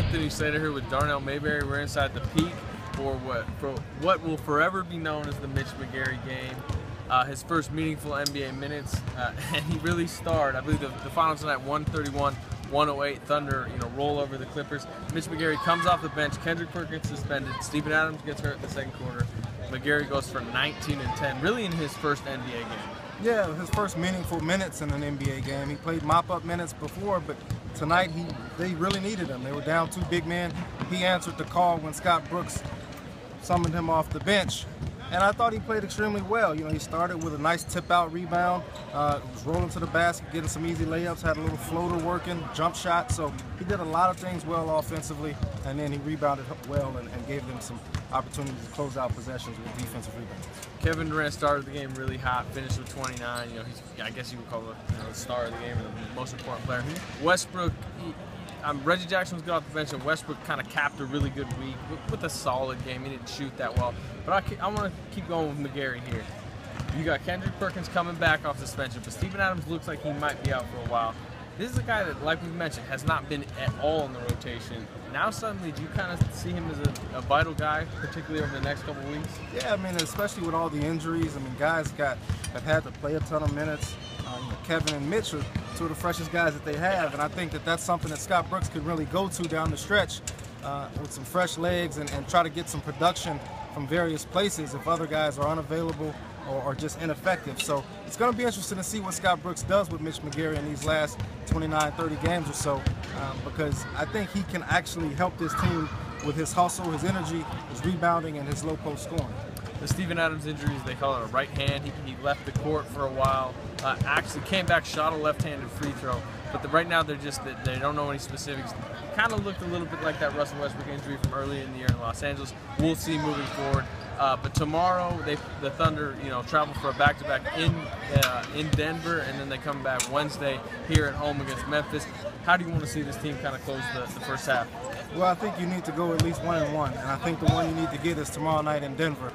Anthony Slater here with Darnell Mayberry. We're inside the peak for what will forever be known as the Mitch McGary game. His first meaningful NBA minutes, and he really starred. I believe the final tonight, 131-108. Thunder, roll over the Clippers. Mitch McGary comes off the bench. Kendrick Perkins suspended. Steven Adams gets hurt in the second quarter. McGary goes for 19 and 10, really in his first NBA game. Yeah, his first meaningful minutes in an NBA game. He played mop-up minutes before, but tonight they really needed him. They were down 2 big men. He answered the call when Scott Brooks summoned him off the bench. And I thought he played extremely well. He started with a nice tip-out rebound, was rolling to the basket, getting some easy layups, had a little floater working, jump shot. So he did a lot of things well offensively, and then he rebounded well and gave them some opportunities to close out possessions with defensive rebounds. Kevin Durant started the game really hot, finished with 29. I guess you would call him the star of the game and the most important player. Westbrook, Reggie Jackson was good off the bench, and Westbrook kind of capped a really good week with a solid game. He didn't shoot that well, but I want to keep going with McGary here. You got Kendrick Perkins coming back off suspension, but Steven Adams looks like he might be out for a while. This is a guy that, like we mentioned, has not been at all in the rotation. Now suddenly, do you kind of see him as a vital guy, particularly over the next couple of weeks? Yeah, especially with all the injuries. Guys have had to play a ton of minutes. Kevin and Mitch are 2 of the freshest guys that they have, and I think that's something that Scott Brooks could really go to down the stretch with some fresh legs and try to get some production from various places if other guys are unavailable or just ineffective. So it's going to be interesting to see what Scott Brooks does with Mitch McGary in these last 29, 30 games or so, because I think he can actually help this team with his hustle, his energy, his rebounding, and his low post scoring. The Steven Adams injuries, they call it a right hand. He left the court for a while. Actually came back, shot a left-handed free throw. But right now they don't know any specifics. Kind of looked a little bit like that Russell Westbrook injury from early in the year in Los Angeles. We'll see moving forward. But tomorrow the Thunder, travel for a back-to-back in Denver, and then they come back Wednesday here at home against Memphis. How do you want to see this team kind of close the first half? Well, I think you need to go at least 1-1, and I think the one you need to get is tomorrow night in Denver.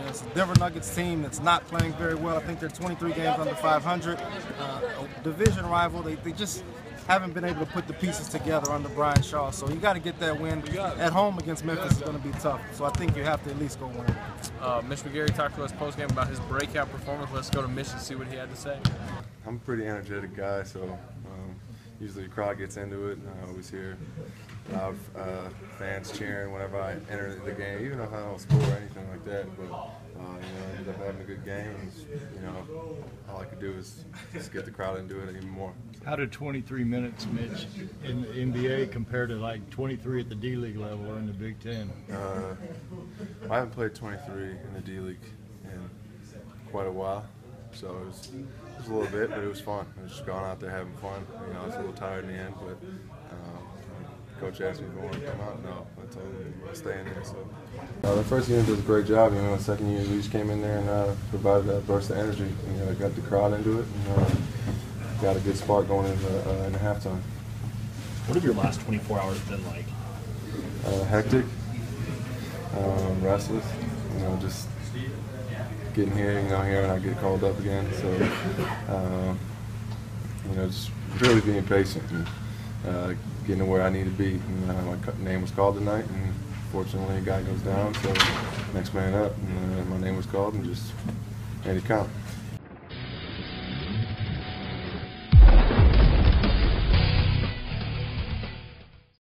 It's a Denver Nuggets team that's not playing very well. I think they're 23 games under 500. A division rival. They just haven't been able to put the pieces together under Brian Shaw. So you got to get that win. At home against Memphis is going to be tough. So I think you have to at least go 1-1. Mitch McGary talked to us post-game about his breakout performance. Let's go to Mitch and see what he had to say. I'm a pretty energetic guy, so usually the crowd gets into it, and I always hear loud fans cheering whenever I enter the game, even if I don't score or anything like that. But I ended up having a good game, and all I could do is just get the crowd into it even more. How did 23 minutes, Mitch, in the NBA compare to like 23 at the D-League level or in the Big Ten? I haven't played 23 in the D-League in quite a while, so it was a little bit, but it was fun. I was just going out there having fun. I was a little tired in the end, but Coach asked me if I wanted to come out. No, I told him to stay in there. So the first unit does a great job. The second unit we just came in there and provided that burst of energy. Got the crowd into it, and got a good spark going into the halftime. What have your last 24 hours been like? Hectic, restless. Just getting here. Here and I get called up again. So just really being patient and getting to where I need to be. My name was called tonight, and fortunately a guy goes down, so next man up, and my name was called and just made it count.